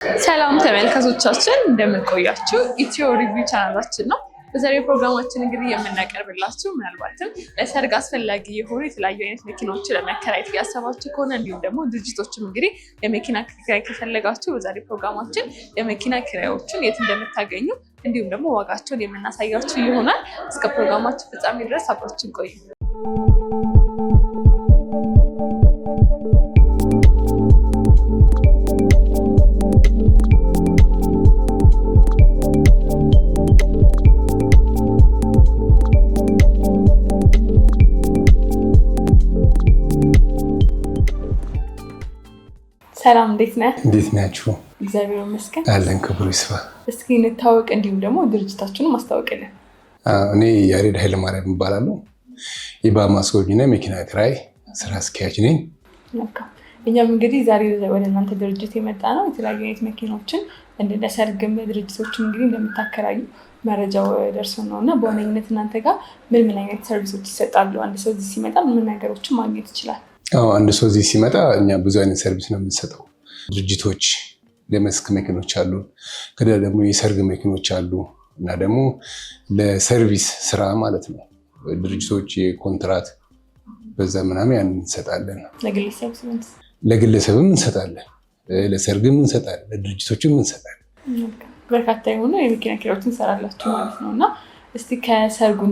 ሰላም ተመልካቾቻችን እንደምን ቆያችሁ? ኢትዮ ሪቪው ቻናላችን ነው። በዛሬው ፕሮግራማችን እንግዲህ የምናቀርብላችሁ ምናልባትም ለሰርግ አስፈላጊ የሆኑ የተለያዩ አይነት መኪናዎችን ለመከራየት ያሰባችሁ ከሆነ እንዲሁም ደግሞ ድርጅቶችም እንግዲህ የመኪና ኪራይ ከፈለጋችሁ በዛሬው ፕሮግራማችን የመኪና ኪራዮችን የት እንደምታገኙ እንዲሁም ደግሞ ዋጋቸውን የምናሳያችሁ ይሆናል። እስከ ፕሮግራማችን ፍጻሜ ድረስ አብራችን ቆዩ። ሰላም እንዴት ነህ? እንዴት ናችሁ? እግዚአብሔር ይመስገን አለን። ክብሩ ይስፋ። እስኪ እንታወቅ እንዲሁም ደግሞ ድርጅታችንን ማስተዋወቅልን። እኔ ያሬድ ኃይለማርያም እባላለሁ። የባማስ ጎብኝና መኪና ኪራይ ስራ አስኪያጅ ነኝ። እኛም እንግዲህ ዛሬ ወደ እናንተ ድርጅት የመጣ ነው የተለያዩ አይነት መኪናዎችን እንደ ሰርግም ድርጅቶችም እንግዲህ እንደምታከራዩ መረጃው ደርሶን ነው እና በዋነኝነት እናንተ ጋር ምን አይነት ሰርቪሶች ይሰጣሉ? አንድ ሰው እዚህ ሲመጣ ምን ነገሮችን ማግኘት ይችላል? አንድ ሰው እዚህ ሲመጣ እኛ ብዙ አይነት ሰርቪስ ነው የምንሰጠው። ድርጅቶች ለመስክ መኪኖች አሉ፣ ከዛ ደግሞ የሰርግ መኪኖች አሉ እና ደግሞ ለሰርቪስ ስራ ማለት ነው ድርጅቶች የኮንትራት በዛ ምናምን ያን እንሰጣለን። ለግለሰብም እንሰጣለን፣ ለሰርግም እንሰጣለን፣ ለድርጅቶችም እንሰጣለን። በርካታ የሆኑ የመኪና ኪራዮችን እንሰራላችሁ ማለት ነው እና እስቲ ከሰርጉን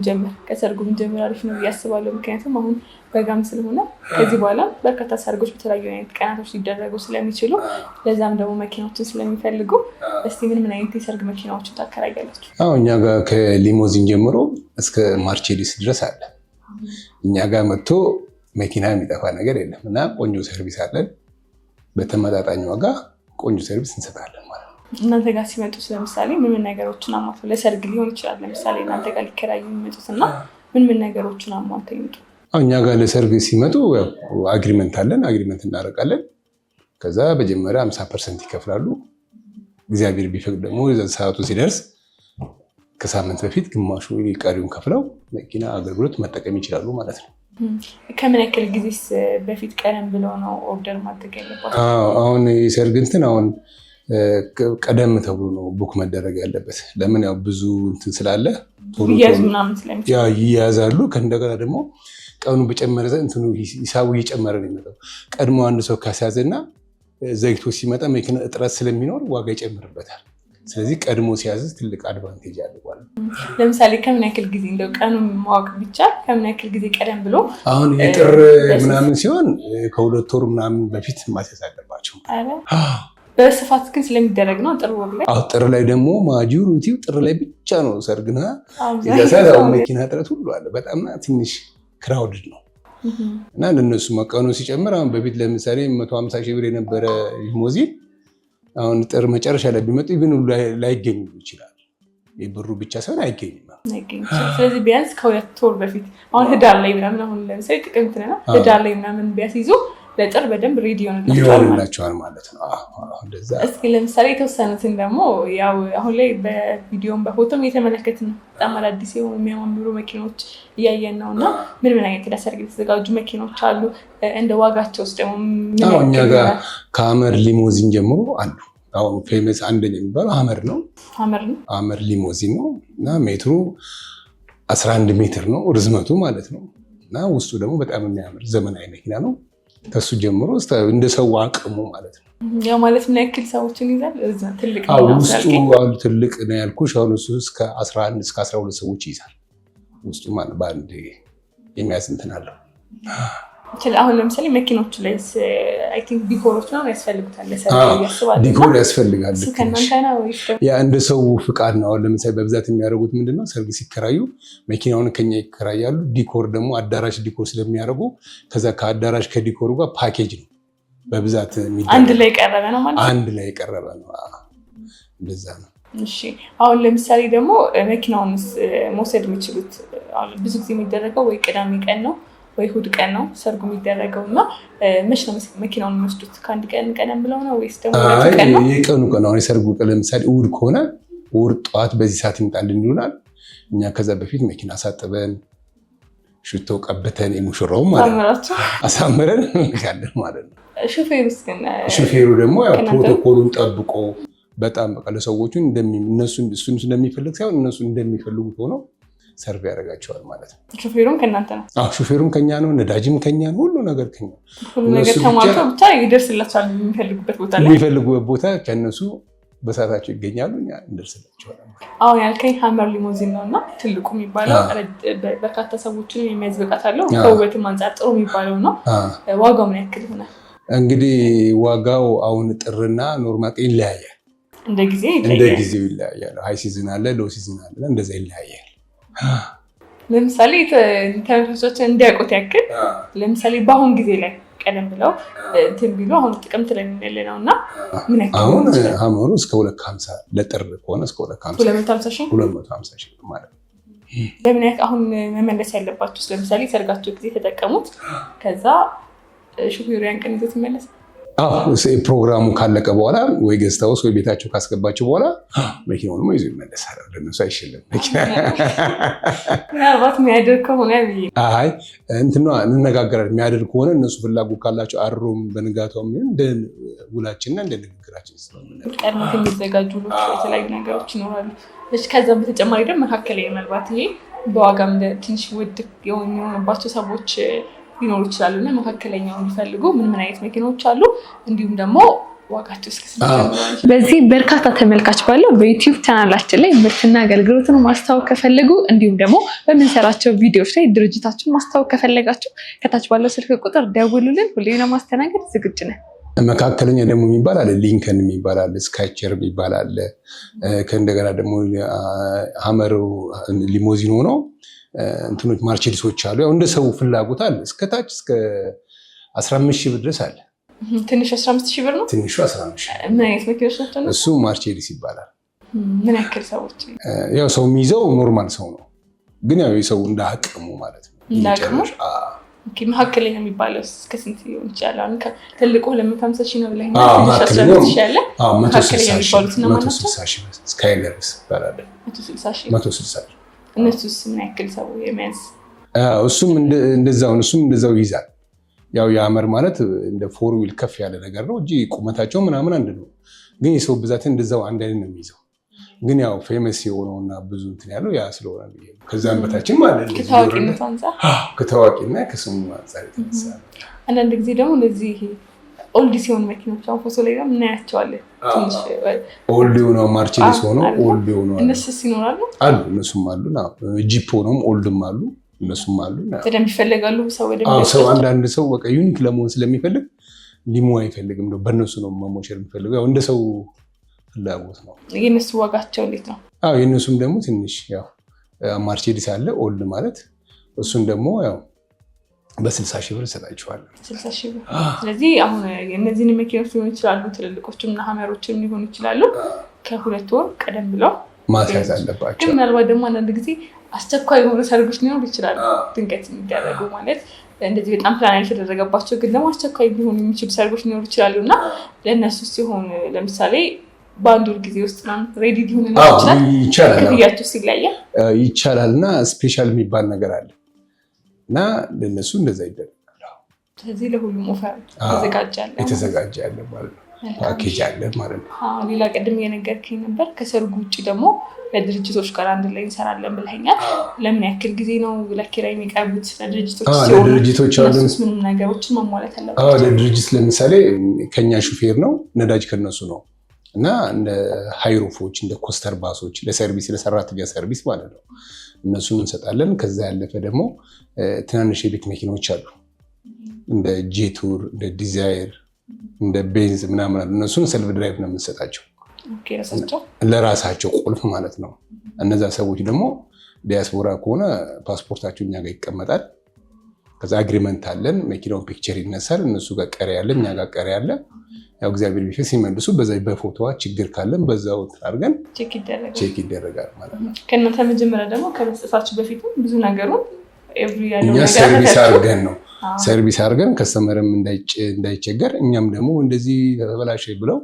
ጀምር አሪፍ ነው ያስባለሁ። ምክንያቱም አሁን በጋም ስለሆነ ከዚህ በኋላ በርካታ ሰርጎች በተለያዩ አይነት ቀናቶች ሊደረጉ ስለሚችሉ ለዛም ደግሞ መኪናዎችን ስለሚፈልጉ እስቲ ምን አይነት የሰርግ መኪናዎችን ታከራያላችሁ? እኛ ጋር ከሊሞዚን ጀምሮ እስከ ማርቼዲስ ድረስ አለ። እኛ ጋር መጥቶ መኪና የሚጠፋ ነገር የለም እና ቆንጆ ሰርቪስ አለን። በተመጣጣኝ ዋጋ ቆንጆ ሰርቪስ እንሰጣለን ማለት ነው። እናንተ ጋር ሲመጡ ለምሳሌ ምን ነገሮችን አሟልተው ለሰርግ ሊሆን ይችላል። ለምሳሌ እናንተ ጋር ሊከራዩ የሚመጡት እና ምን ነገሮችን አሟልተው ይመጡ? እኛ ጋር ለሰርግ ሲመጡ አግሪመንት አለን፣ አግሪመንት እናደርጋለን። ከዛ በመጀመሪያ 50% ይከፍላሉ። እግዚአብሔር ቢፈቅድ ደግሞ ሰዓቱ ሲደርስ ከሳምንት በፊት ግማሹ ቀሪውን ከፍለው መኪና አገልግሎት መጠቀም ይችላሉ ማለት ነው። ከምን ያክል ጊዜስ በፊት ቀደም ብለው ነው ኦርደር ማድረግ ያለባቸው? አሁን የሰርግ እንትን አሁን ቀደም ተብሎ ነው ቡክ መደረግ ያለበት። ለምን ያው ብዙ እንትን ስላለ ይያዛሉ። ከእንደገና ደግሞ ቀኑ በጨመረ እንትኑ ሂሳቡ እየጨመረ ነው የሚመጣው። ቀድሞ አንድ ሰው ካስያዘና ዘግቶ ሲመጣ መኪና እጥረት ስለሚኖር ዋጋ ይጨምርበታል። ስለዚህ ቀድሞ ሲያዝ ትልቅ አድቫንቴጅ አድርጓል። ለምሳሌ ከምን ያክል ጊዜ እንደው ቀኑን ማወቅ ቢቻል ከምን ያክል ጊዜ ቀደም ብሎ? አሁን የጥር ምናምን ሲሆን ከ2 ወር ምናምን በፊት ማስያዝ አለባቸው። በስፋት ግን ስለሚደረግ ነው ጥር ወር ላይ። ጥር ላይ ደግሞ ማጆሪቲው ጥር ላይ ብቻ ነው ሰርግና መኪና እጥረት ሁሉ አለ። በጣም ትንሽ ክራውድድ ነው እና ለነሱ መቀኑ ሲጨምር አሁን በፊት ለምሳሌ 150 ሺህ ብር የነበረ ሊሞዚን አሁን ጥር መጨረሻ ላይ ቢመጡ ይብን ሁሉ ላይገኝ ይችላል። የብሩ ብቻ ሳይሆን አይገኝም። ስለዚህ ቢያንስ ከ2 ወር በፊት አሁን ህዳር ላይ ምናምን አሁን ለምሳሌ ጥቅምት ነው ህዳር ላይ ምናምን ቢያስይዙ ለጥር በደንብ ሬዲ ይሆንላቸዋል ማለት ነው። እስኪ ለምሳሌ የተወሰኑትን ደግሞ ያው አሁን ላይ በቪዲዮም በፎቶም እየተመለከትን ነው። በጣም አዳዲስ የሆኑ የሚያማምሩ መኪኖች እያየን ነው እና ምን አይነት ለሰርግ የተዘጋጁ መኪኖች አሉ? እንደ ዋጋቸው ውስጥ ደግሞ እኛ ጋር ከሀመር ሊሞዚን ጀምሮ አሉ። አሁን ፌመስ አንደኛ የሚባለው ሀመር ሊሞዚን ነው እና ሜትሩ 11 ሜትር ነው ርዝመቱ ማለት ነው እና ውስጡ ደግሞ በጣም የሚያምር ዘመናዊ መኪና ነው። ከሱ ጀምሮ እንደ ሰው አቅሙ ማለት ነው። ያ ማለት ምን ያክል ሰዎችን ይዛል? ትልቅ ነው ትልቅ ነው ያልኩሽ። አሁን እሱ እስከ 11 እስከ 12 ሰዎች ይዛል ውስጡ ማለት በአንድ የሚያዝ እንትን አለው። አሁን ለምሳሌ መኪኖቹ ላይ አይ ቲንክ ዲኮሮች ነው ያስፈልጉታል። ዲኮር ያስፈልጋል። ያ እንደ ሰው ፍቃድ ነው። አሁን ለምሳሌ በብዛት የሚያደርጉት ምንድነው ሰርግ ሲከራዩ መኪናውን ከኛ ይከራያሉ። ዲኮር ደግሞ አዳራሽ ዲኮር ስለሚያደርጉ ከዛ ከአዳራሽ ከዲኮሩ ጋር ፓኬጅ ነው በብዛት አንድ ላይ ቀረበ ነው ማለት አንድ ላይ ቀረበ ነው። እንደዛ ነው። እሺ አሁን ለምሳሌ ደግሞ መኪናውንስ መውሰድ የሚችሉት ብዙ ጊዜ የሚደረገው ወይ ቅዳሜ ቀን ነው ወይ እሑድ ቀን ነው ሰርጉ የሚደረገው እና መች ነው መኪናውን የሚወስዱት? ከአንድ ቀን ቀደም ብለው ነው ወይስ ደግሞ ቀን ነው? የቀኑ ቀን አሁን የሰርጉ ቀን ለምሳሌ እሑድ ከሆነ እሑድ ጠዋት በዚህ ሰዓት ይመጣልን ይሉናል። እኛ ከዛ በፊት መኪና ሳጥበን ሽቶ ቀብተን የሙሽራው ማለት ነው አሳምረን እንልካለን ማለት ነው። ሹፌሩ ደግሞ ያው ፕሮቶኮሉን ጠብቆ በጣም በቃ ለሰዎቹ እሱን እንደሚፈልግ ሳይሆን እነሱ እንደሚፈልጉት ሆነው ሰርቭ ያደርጋቸዋል ማለት ነው። ሹፌሩም ከእናንተ ነው? አዎ ሹፌሩም ከኛ ነው፣ ነዳጅም ከኛ ነው፣ ሁሉ ነገር ከኛ። ሁሉ ነገር ተሟልቶ ብቻ ይደርስላቸዋል የሚፈልጉበት ቦታ ከእነሱ በሰዓታቸው ይገኛሉ፣ እኛ እንደርስላቸዋለን። አሁን ያልከኝ ሀመር ሊሞዚን ነው እና ትልቁ የሚባለው በርካታ ሰዎችን የሚያዝ ብቃት አለው፣ ከውበትም አንጻር ጥሩ የሚባለው ነው። ዋጋው ምን ያክል ይሆናል? እንግዲህ ዋጋው አሁን ጥርና ኖርማል ይለያያል፣ እንደ ጊዜው ይለያያል። ሃይ ሲዝን አለ፣ ሎ ሲዝን አለ፣ እንደዛ ይለያያል። ለምሳሌ ተመልካቾችን እንዲያውቁት ያክል ለምሳሌ በአሁን ጊዜ ላይ ቀደም ብለው እንትን ቢሉ አሁን ጥቅምት ላይ ነው እና ምን ያክል አሁን ሀመሩ እስከ 250 ለጥር ከሆነ እስከ 250 ሺህ ማለት ነው። ለምን ያክል አሁን መመለስ ያለባችሁ ለምሳሌ ሰርጋችሁ ጊዜ ተጠቀሙት፣ ከዛ ሹፌሩ ያን ቀን ይዞት ይመለሳል። ፕሮግራሙ ካለቀ በኋላ ወይ ገዝታ ውስጥ ወይ ቤታቸው ካስገባቸው በኋላ መኪናውን ይዞ ይመለሳል። ለነሱ አይሸልም መኪና ምናልባት የሚያደርግ ከሆነ እንነጋገራለን። የሚያደርግ ከሆነ እነሱ ፍላጎት ካላቸው አድሮም በንጋቷም እንደ ውላችንና እንደ ንግግራችን ቀድሞት የሚዘጋጁ የተለያዩ ነገሮች ይኖራሉ። ከዛም በተጨማሪ ደግሞ መካከል ምናልባት ይሄ በዋጋም ትንሽ ውድ የሚሆንባቸው ሰዎች ሊኖሩ ይችላሉ እና መካከለኛውን የሚፈልጉ ምን አይነት መኪናዎች አሉ፣ እንዲሁም ደግሞ ዋጋቸው በዚህ በርካታ ተመልካች ባለው በዩቲዩብ ቻናላችን ላይ ምርትና አገልግሎትን ማስተዋወቅ ከፈለጉ እንዲሁም ደግሞ በምንሰራቸው ቪዲዮዎች ላይ ድርጅታችሁን ማስተዋወቅ ከፈለጋችሁ ከታች ባለው ስልክ ቁጥር ደውሉልን። ሁሌም ለማስተናገድ ዝግጁ ነን። መካከለኛ ደግሞ የሚባል አለ፣ ሊንከን የሚባል አለ፣ ስካይቸር የሚባል አለ። ከእንደገና ደግሞ ሀመር ሊሞዚን ሆኖ እንትኖች ማርቼዲሶች አሉ። ያው እንደ ሰው ፍላጎት አለ። እስከታች እስከ 15 ሺህ ብር ድረስ አለ። ትንሹ 15 ሺህ ብር ነው። ትንሹ 15 ሺህ። ምን አይነት መኪኖች ናቸው? እሱ ማርቼዲስ ይባላል። ምን ያክል ሰዎች? ያው ሰው የሚይዘው ኖርማል ሰው ነው፣ ግን ያው የሰው እንደ አቅሙ ማለት ነው። እንዳቅሙ መካከለኛ የሚባለው እስከ ስንት ሊሆን ይችላል? ትልቁ 250 ሺህ ነው ብለህ ነው። መካከለኛ የሚባሉት ነው ማለት ነው። 160 ሺህ ስካይለርስ ይባላል። 160 ሺህ እነሱስ ምን ያክል ሰው የሚያዝ? እሱም እንደዛው ይይዛል። ያው የሀመር ማለት እንደ ፎር ዊል ከፍ ያለ ነገር ነው እንጂ ቁመታቸው ምናምን አንድ ነው፣ ግን የሰው ብዛት እንደዛው አንድ አይነት ነው የሚይዘው። ግን ያው ፌመስ የሆነውና ብዙ እንትን ያለው ያ ስለሆነ ከዛም በታችም ማለት ከታዋቂና ከስሙ አንፃር የተነሳ አንዳንድ ጊዜ ደግሞ እነዚህ ኦልድ ሲሆን መኪኖች አሁን ፎቶ ላይ ደግሞ እናያቸዋለን። ትንሽ ኦልድ የሆነው ማርቼዲስ ሆኖ ኦልድ የሆነው እነሱስ ይኖራሉ አሉ። እነሱም አሉ። ጂፕ ሆኖም ኦልድም አሉ። እነሱም አሉ። በደንብ ይፈልጋሉ ሰው አንዳንድ ሰው በቃ ዩኒክ ለመሆን ስለሚፈልግ ሊሞ አይፈልግም ነው፣ በእነሱ ነው መሞሸር የሚፈልገው። ያው እንደ ሰው ፍላጎት ነው። የእነሱ ዋጋቸው እንዴት ነው? የእነሱም ደግሞ ትንሽ ያው ማርቼዲስ አለ ኦልድ ማለት፣ እሱን ደግሞ ያው በ60 ሺህ ብር እሰጣችኋለሁ። 60 ሺህ ብር። ስለዚህ አሁን እነዚህን መኪኖች ሊሆኑ ይችላሉ፣ ትልልቆችም እና ሀመሮችም ሊሆኑ ይችላሉ። ከ2 ወር ቀደም ብለው ማስያዝ አለባቸው። ግን ምናልባት ደግሞ አንዳንድ ጊዜ አስቸኳይ የሆኑ ሰርጎች ሊኖሩ ይችላሉ፣ ድንገት የሚደረጉ ማለት እንደዚህ በጣም ፕላን ያልተደረገባቸው ግን ደግሞ አስቸኳይ ሊሆኑ የሚችሉ ሰርጎች ሊኖሩ ይችላሉ እና ለእነሱ ሲሆን ለምሳሌ በአንድ ወር ጊዜ ውስጥ ሬዲ ሊሆን ይችላል። ክፍያቸው ይለያያል ይቻላል እና ስፔሻል የሚባል ነገር አለ እና ለነሱ እንደዛ ይደረጋል። ስለዚህ ለሁሉም ኦፈር የተዘጋጀ ያለ ማለት ነው፣ ፓኬጅ አለ ማለት ነው። ሌላ ቅድም የነገርከኝ ነበር ከሰርጉ ውጭ ደግሞ ለድርጅቶች ጋር አንድ ላይ እንሰራለን ብለኸኛል። ለምን ያክል ጊዜ ነው ለኪራይ የሚቀርቡት? ለድርጅቶች ሲሆኑ ምንም ነገሮችን ማሟላት አለባቸው። ለድርጅት ለምሳሌ ከኛ ሹፌር ነው፣ ነዳጅ ከነሱ ነው እና እንደ ሃይሮፎች እንደ ኮስተር ባሶች ለሰርቪስ ለሰራተኛ ሰርቪስ ማለት ነው እነሱን እንሰጣለን። ከዛ ያለፈ ደግሞ ትናንሽ የቤት መኪኖች አሉ እንደ ጄቱር እንደ ዲዛይር እንደ ቤንዝ ምናምን አሉ። እነሱን ሰልፍ ድራይቭ ነው የምንሰጣቸው ለራሳቸው ቁልፍ ማለት ነው። እነዛ ሰዎች ደግሞ ዲያስፖራ ከሆነ ፓስፖርታቸው እኛ ጋር ይቀመጣል። ከዛ አግሪመንት አለን፣ መኪናውን ፒክቸር ይነሳል። እነሱ ጋር ቀሪ ያለ እኛ ጋር ቀሪ ያለ። ያው እግዚአብሔር ቢፈስ ሲመልሱ በዛ በፎቶዋ ችግር ካለን በዛው አድርገን ቼክ ይደረጋል ማለት ነው። ከእናንተ መጀመሪያ ደግሞ ከመስጠታችሁ በፊት ብዙ ነገሩን እኛ ሰርቪስ አድርገን ነው ሰርቪስ አድርገን ከስተመርም እንዳይቸገር እኛም ደግሞ እንደዚህ ተበላሸ ብለው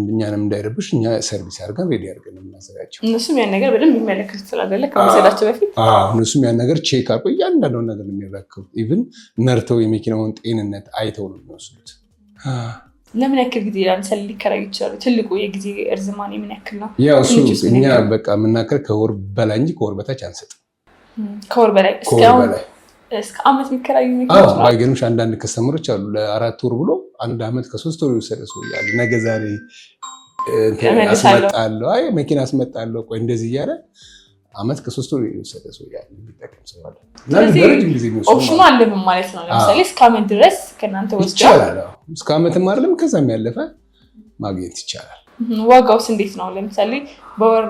እኛንም እንዳይረብሽ እኛ ሰርቪስ አድርገን ሬዲ አድርገን የምናዘጋጀው። እነሱም ያን ነገር በደንብ የሚመለከት ስላለ ከመውሰዳቸው በፊት እነሱም ያን ነገር ቼክ አድርገው እያንዳንዱን ነገር የሚረከቡት ኢቭን ነርተው የመኪናውን ጤንነት አይተው ነው የሚወስዱት። ለምን ያክል ጊዜ ለምሳሌ ሊከራዩ ይችላሉ? ትልቁ የጊዜ እርዝማኔ ምን ያክል ነው? ያው እሱ እኛ በቃ የምናከር ከወር በላይ እንጂ ከወር በታች አንሰጥም። ከወር በላይ እስከ ዓመት የሚከራዩ ባይገርምሽ አንዳንድ ከስተመሮች አሉ ለ4 ወር ብሎ 1 ዓመት ከ3 ወር የወሰደ ሰው ያለ ነገ ዛሬ አስመጣለሁ መኪና አስመጣለሁ ቆይ እንደዚህ እያለ ዓመት ከ3 ወር የወሰደ ሰው ያለ የሚጠቀም ሰው አለ። ኦፕሽኑ አለን ማለት ነው። ለምሳሌ እስከ ዓመት ድረስ ከእናንተ ወስደው ይቻላል። እስከ ዓመትም አይደለም ከዛም ያለፈ ማግኘት ይቻላል። ዋጋውስ እንዴት ነው? ለምሳሌ በወር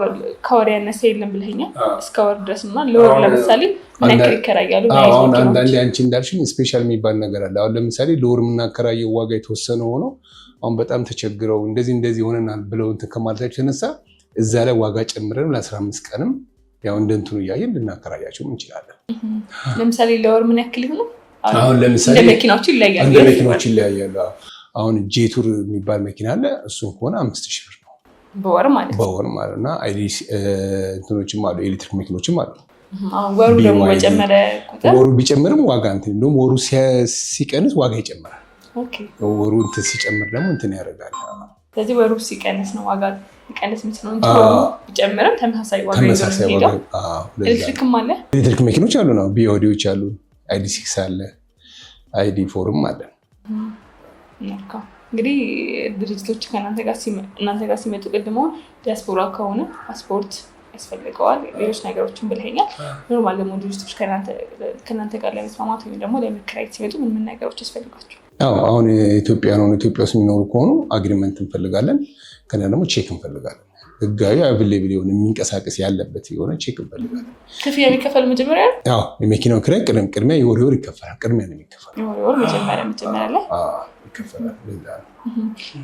ከወር ያነሰ የለም ብለኸኛል። እስከ ወር ድረስ እና ለወር ለምሳሌ ምን ያክል ይከራያሉ? አሁን አንዳንዴ አንቺ እንዳልሽኝ ስፔሻል የሚባል ነገር አለ። አሁን ለምሳሌ ለወር የምናከራየው ዋጋ የተወሰነ ሆኖ አሁን በጣም ተቸግረው እንደዚህ ሆነናል ብለው እንትን ከማለታቸው የተነሳ እዛ ላይ ዋጋ ጨምረን ለ15 ቀንም ያው እንደ እንትኑ እያየን ልናከራያቸው እንችላለን። ለምሳሌ ለወር ምን ያክል ይሆናል? አሁን ለምሳሌ እንደ መኪናዎቹ ይለያያሉ። አሁን ጄቱር የሚባል መኪና አለ። እሱን ከሆነ 5000 ብር ነው በወር ማለት እና እንትኖችም አሉ ኤሌክትሪክ መኪኖችም አሉ። ወሩ ደግሞ በጨመረ ቁጥር ወሩ ቢጨምርም ዋጋ እንትን እንደውም ወሩ ሲቀንስ ዋጋ ይጨምራል። ወሩ እንትን ሲጨምር ደግሞ እንትን ያደርጋል። ስለዚህ ወሩ ሲቀንስ ነው ዋጋ ሊቀንስ የሚችለው እንጂ ወሩ ቢጨምርም ተመሳሳይ ዋጋ ይሄዳል። ኤሌክትሪክም አለ። ኤሌክትሪክ መኪኖች አሉ ነው ቢኦዲዎች አሉ። ID6 አለ። ID4ም አለ። እንግዲህ ድርጅቶች ከእናንተ ጋር ሲመጡ ቅድሞ ዲያስፖራ ከሆነ ፓስፖርት ያስፈልገዋል፣ ሌሎች ነገሮችን ብለኸኛል። ኖርማል ደግሞ ድርጅቶች ከእናንተ ጋር ለመስማማት ወይም ደግሞ ለመከራየት ሲመጡ ምን ነገሮች ያስፈልጋቸው? አሁን ኢትዮጵያ ውስጥ የሚኖሩ ከሆኑ አግሪመንት እንፈልጋለን። ከዛ ደግሞ ቼክ እንፈልጋለን። ህጋዊ አቬሌብል የሆነ የሚንቀሳቀስ ያለበት የሆነ ቼክ እንፈልጋለን። ክፍያ የሚከፈል መጀመሪያ የመኪናው ኪራይ ቅድሚያ የወር ይከፈላል። ቅድሚያ ነው የሚከፈል የወር መጀመሪያ ላይ ይከፈላል።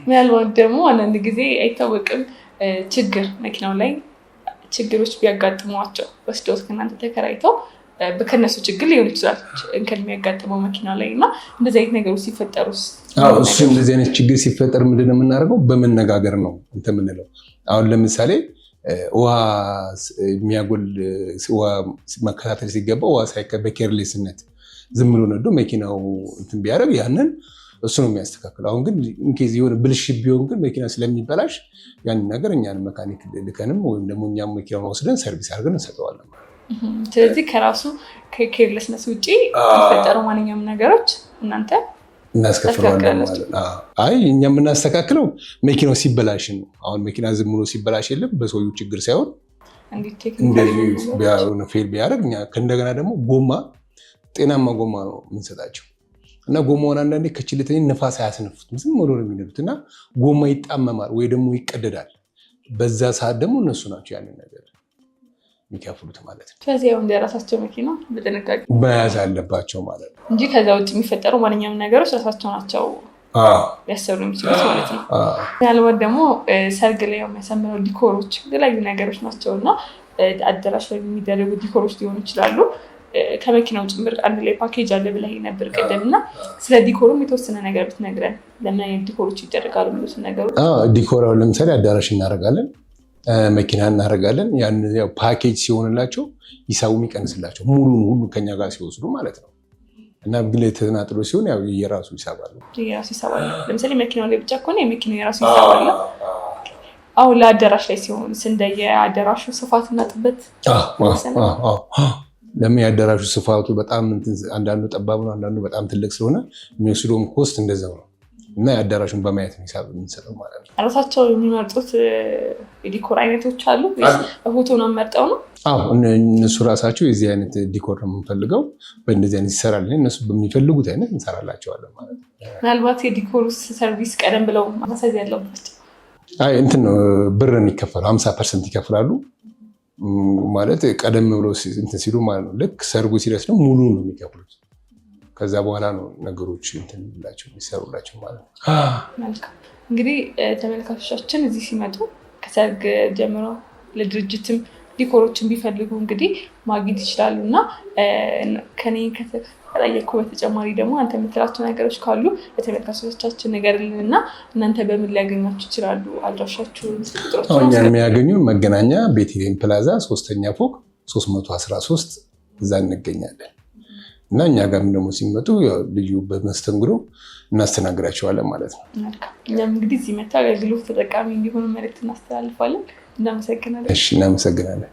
ምናልባት ደግሞ አንዳንድ ጊዜ አይታወቅም ችግር መኪናው ላይ ችግሮች ቢያጋጥሟቸው ወስደውት ከእናንተ ተከራይተው ከነሱ ችግር ሊሆን ይችላል እንከን የሚያጋጥመው መኪና ላይ እና እንደዚህ አይነት ነገሮች ሲፈጠሩ እሱ እንደዚህ አይነት ችግር ሲፈጠር ምንድን ነው የምናደርገው? በመነጋገር ነው እንትን የምንለው። አሁን ለምሳሌ ውሃ የሚያጎል ውሃ መከታተል ሲገባ ውሃ በኬርሌስነት ዝም ብሎ ነዶ መኪናው እንትን ቢያደርግ ያንን እሱ ነው የሚያስተካክለው። አሁን ግን ኢንኬዝ የሆነ ብልሽት ቢሆን ግን መኪና ስለሚበላሽ ያንን ነገር እኛን መካኒክ ልከንም ወይም ደግሞ እኛም መኪናውን ወስደን ሰርቪስ አድርገን እንሰጠዋለን። ስለዚህ ከራሱ ከኬርለስነስ ውጭ የሚፈጠሩ ማንኛውም ነገሮች እናንተ እናስከፍለዋለን ማለት ነው። እኛ የምናስተካክለው መኪናው ሲበላሽ ነው። አሁን መኪና ዝም ብሎ ሲበላሽ የለም በሰውዬው ችግር ሳይሆን እንደዚህ ፌል ቢያደርግ እኛ ከእንደገና ደግሞ ጎማ ጤናማ ጎማ ነው የምንሰጣቸው እና ጎማውን አንዳንዴ ከችልተኝ ነፋስ አያስነፉትም፣ ዝም ብሎ ነው የሚነዱት እና ጎማ ይጣመማል ወይ ደግሞ ይቀደዳል። በዛ ሰዓት ደግሞ እነሱ ናቸው ያንን ነገር የሚከፍሉት ማለት ነው። ስለዚህ ያው እንደራሳቸው መኪና በጥንቃቄ መያዝ አለባቸው ማለት ነው እንጂ ከዛ ውጭ የሚፈጠሩ ማንኛውም ነገሮች ራሳቸው ናቸው ሊያሰሩ የሚችሉት ማለት ነው። ምናልባት ደግሞ ሰርግ ላይ የሚያሳምረው ዲኮሮች የተለያዩ ነገሮች ናቸው እና አዳራሽ ላይ የሚደረጉ ዲኮሮች ሊሆኑ ይችላሉ። ከመኪናው ጭምር አንድ ላይ ፓኬጅ አለ ብለህ ነበር ቅድም እና ስለ ዲኮሩም የተወሰነ ነገር ብትነግረን። ለምን አይነት ዲኮሮች ይደረጋሉ የሚሉት ነገሮች? ዲኮር ለምሳሌ አዳራሽ እናደርጋለን፣ መኪና እናደርጋለን። ያን ያው ፓኬጅ ሲሆንላቸው ሂሳቡ ይቀንስላቸው ሙሉን ሁሉ ከኛ ጋር ሲወስዱ ማለት ነው። እና ግን የተናጥሎ ሲሆን ያው የራሱ ሂሳብ አለው። ለምሳሌ መኪናው ላይ ብቻ ከሆነ የመኪናው የራሱ ሂሳብ አለ። አሁን ለአዳራሽ ላይ ሲሆን እንደየ አዳራሹ ስፋትና ጥበት ለምን የአዳራሹ ስፋቱ በጣም አንዳንዱ ጠባብ ነው፣ አንዳንዱ በጣም ትልቅ ስለሆነ የሚወስደውም ኮስት እንደዛው ነው። እና የአዳራሹን በማየት ሂሳብ የምንሰጠው ማለት ነው። ራሳቸው የሚመርጡት የዲኮር አይነቶች አሉ? በፎቶ ነው መርጠው ነው? እነሱ ራሳቸው የዚህ አይነት ዲኮር ነው የምንፈልገው፣ በእንደዚህ አይነት ይሰራልን፣ እነሱ በሚፈልጉት አይነት እንሰራላቸዋለን ማለት ነው። ምናልባት የዲኮር ሰርቪስ ቀደም ብለው ማሳዝ ያለባቸው እንትን ነው ብር የሚከፈለው 50% ይከፍላሉ ማለት ቀደም ብሎ እንትን ሲሉ ማለት ነው። ልክ ሰርጉ ሲደርስ ነው ሙሉ ነው የሚከፍሉት። ከዛ በኋላ ነው ነገሮች እንትን ብላቸው የሚሰሩላቸው ማለት ነው። መልካም እንግዲህ ተመልካቾቻችን እዚህ ሲመጡ ከሰርግ ጀምሮ ለድርጅትም ዲኮሮችን ቢፈልጉ እንግዲህ ማግኘት ይችላሉ። እና ከኔ ከጠየቅኩ በተጨማሪ ደግሞ አንተ የምትላቸው ነገሮች ካሉ ለተመልካቾቻችን ንገርልን እና እናንተ በምን ሊያገኟችሁ ይችላሉ? አድራሻችሁን? እኛን የሚያገኙን መገናኛ ቤተልሔም ፕላዛ 3ኛ ፎቅ 313 እዛ እንገኛለን። እና እኛ ጋርም ደግሞ ሲመጡ ልዩ በመስተንግዶ እናስተናግዳቸዋለን ማለት ነው። እኛም እንግዲህ እዚህ መጥተው አገልግሎት ተጠቃሚ እንዲሆኑ መልዕክት እናስተላልፋለን። እናመሰግናለን። እናመሰግናለን።